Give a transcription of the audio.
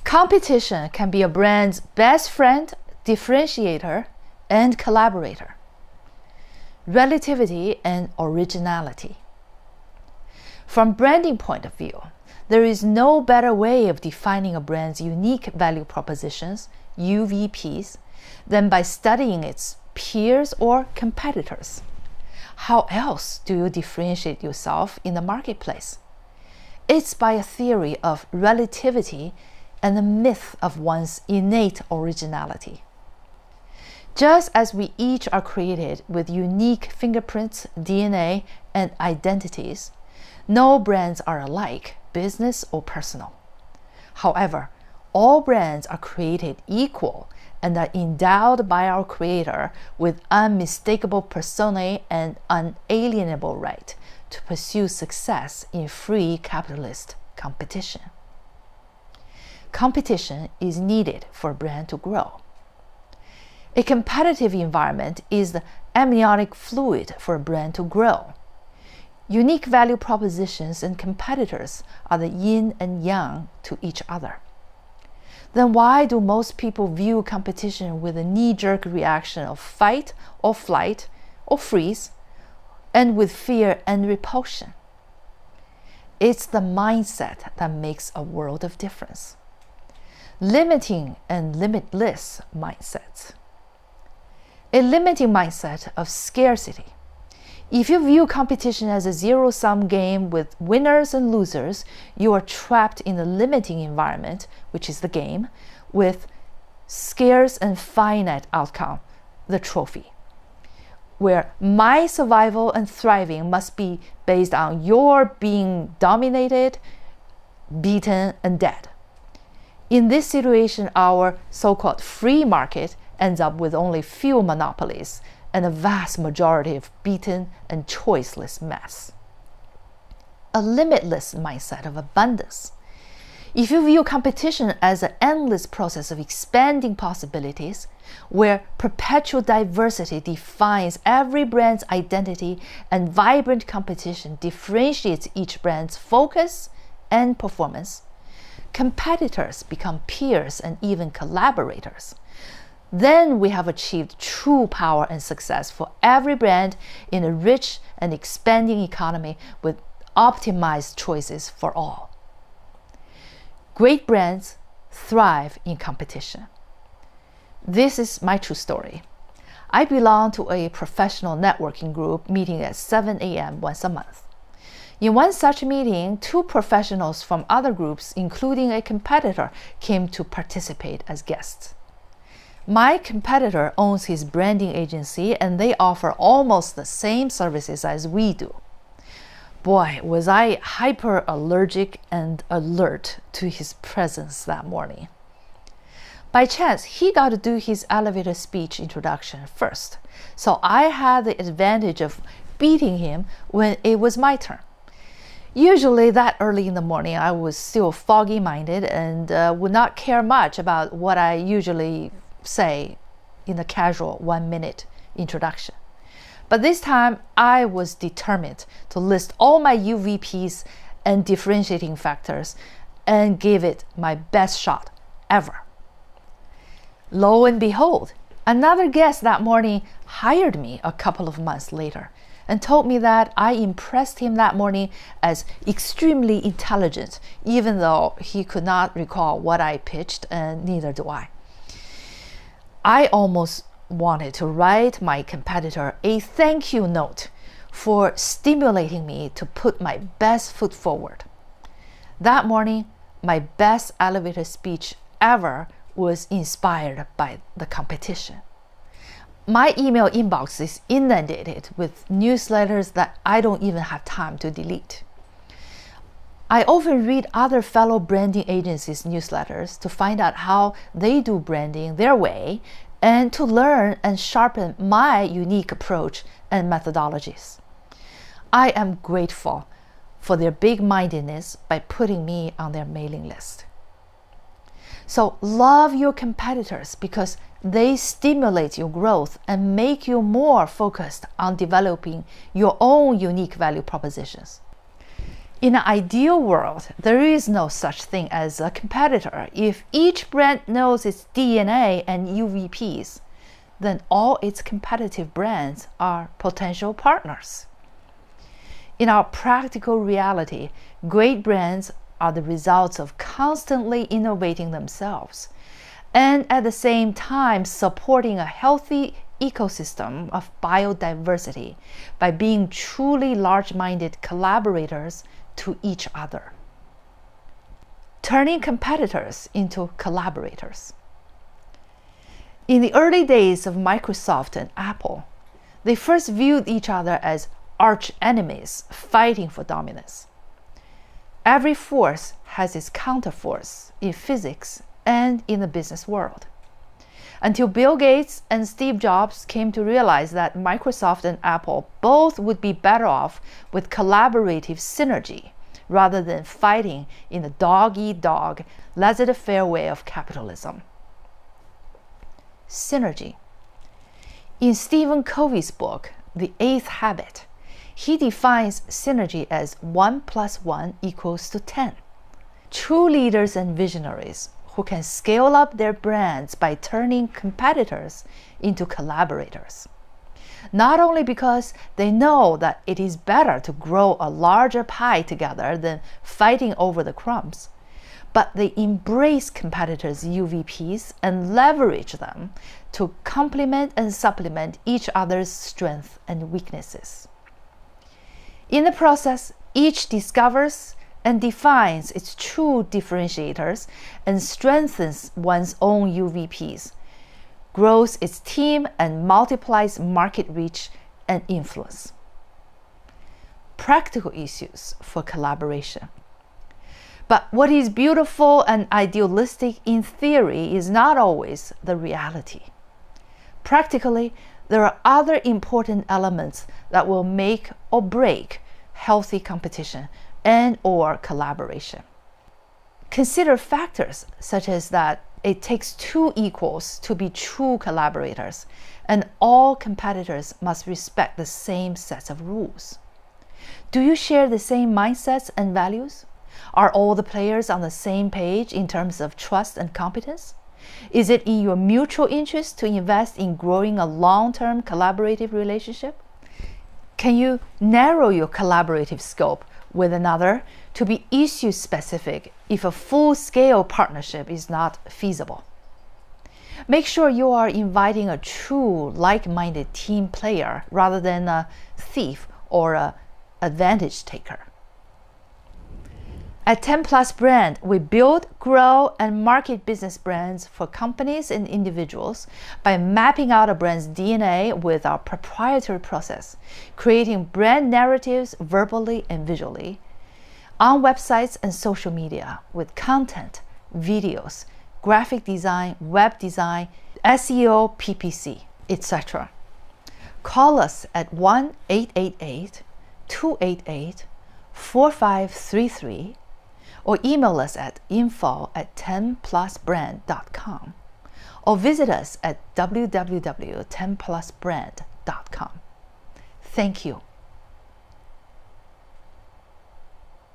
Competition can be a brand's best friend, differentiator, and collaborator. Relativity and originality. From branding point of view, there is no better way of defining a brand's unique value propositions, UVPs, than by studying its peers or competitors. How else do you differentiate yourself in the marketplace? It's by a theory of relativity and the myth of one's innate originality. Just as we each are created with unique fingerprints, DNA, and identities, no brands are alike, business or personal. However, all brands are created equal and are endowed by our Creator with unmistakable personae and unalienable right to pursue success in free capitalist competition. Competition is needed for a brand to grow. A competitive environment is the amniotic fluid for a brand to grow. Unique value propositions and competitors are the yin and yang to each other. Then why do most people view competition with a knee-jerk reaction of fight or flight or freeze, and with fear and repulsion? It's the mindset that makes a world of difference. Limiting and limitless mindsets. A limiting mindset of scarcity. If you view competition as a zero-sum game with winners and losers, you are trapped in a limiting environment, which is the game, with scarce and finite outcome, the trophy, where my survival and thriving must be based on your being dominated, beaten, and dead. In this situation, our so-called free market ends up with only few monopolies and a vast majority of beaten and choiceless mess. A limitless mindset of abundance. If you view competition as an endless process of expanding possibilities, where perpetual diversity defines every brand's identity and vibrant competition differentiates each brand's focus and performance, competitors become peers and even collaborators. Then we have achieved true power and success for every brand in a rich and expanding economy with optimized choices for all. Great brands thrive in competition. This is my true story. I belong to a professional networking group meeting at 7 a.m. once a month. In one such meeting, 2 professionals from other groups, including a competitor, came to participate as guests. My competitor owns his branding agency and they offer almost the same services as we do. Boy, was I hyper allergic and alert to his presence that morning. By chance, he got to do his elevator speech introduction first, so I had the advantage of beating him when it was my turn. Usually that early in the morning, I was still foggy-minded and would not care much about what I usually say in a casual 1-minute introduction. But this time, I was determined to list all my UVPs and differentiating factors and give it my best shot ever. Lo and behold, another guest that morning hired me a couple of months later and told me that I impressed him that morning as extremely intelligent, even though he could not recall what I pitched, and neither do I. I almost wanted to write my competitor a thank you note for stimulating me to put my best foot forward. That morning, my best elevator speech ever was inspired by the competition. My email inbox is inundated with newsletters that I don't even have time to delete. I often read other fellow branding agencies' newsletters to find out how they do branding their way and to learn and sharpen my unique approach and methodologies. I am grateful for their big-mindedness by putting me on their mailing list. So love your competitors because they stimulate your growth and make you more focused on developing your own unique value propositions. In an ideal world, there is no such thing as a competitor. If each brand knows its DNA and UVPs, then all its competitive brands are potential partners. In our practical reality, great brands are the results of constantly innovating themselves and at the same time supporting a healthy ecosystem of biodiversity by being truly large-minded collaborators to each other. Turning competitors into collaborators. In the early days of Microsoft and Apple, they first viewed each other as arch enemies fighting for dominance. Every force has its counterforce in physics and in the business world. Until Bill Gates and Steve Jobs came to realize that Microsoft and Apple both would be better off with collaborative synergy rather than fighting in the dog-eat-dog, laissez-faire way of capitalism. Synergy. In Stephen Covey's book, The Eighth Habit, he defines synergy as 1 + 1 = 10. True leaders and visionaries who can scale up their brands by turning competitors into collaborators. Not only because they know that it is better to grow a larger pie together than fighting over the crumbs, but they embrace competitors' UVPs and leverage them to complement and supplement each other's strengths and weaknesses. In the process, each discovers and defines its true differentiators and strengthens one's own UVPs, grows its team and multiplies market reach and influence. Practical issues for collaboration. But what is beautiful and idealistic in theory is not always the reality. Practically, there are other important elements that will make or break healthy competition and/or collaboration. Consider factors such as that it takes two equals to be true collaborators, and all competitors must respect the same sets of rules. Do you share the same mindsets and values? Are all the players on the same page in terms of trust and competence? Is it in your mutual interest to invest in growing a long-term collaborative relationship? Can you narrow your collaborative scope with another to be issue-specific if a full-scale partnership is not feasible? Make sure you are inviting a true like-minded team player rather than a thief or an advantage taker. At 10+ Brand, we build, grow, and market business brands for companies and individuals by mapping out a brand's DNA with our proprietary process, creating brand narratives verbally and visually, on websites and social media with content, videos, graphic design, web design, SEO, PPC, etc. Call us at 1-888-288-4533 or email us at info@10plusbrand.com or visit us at www.10plusbrand.com. Thank you.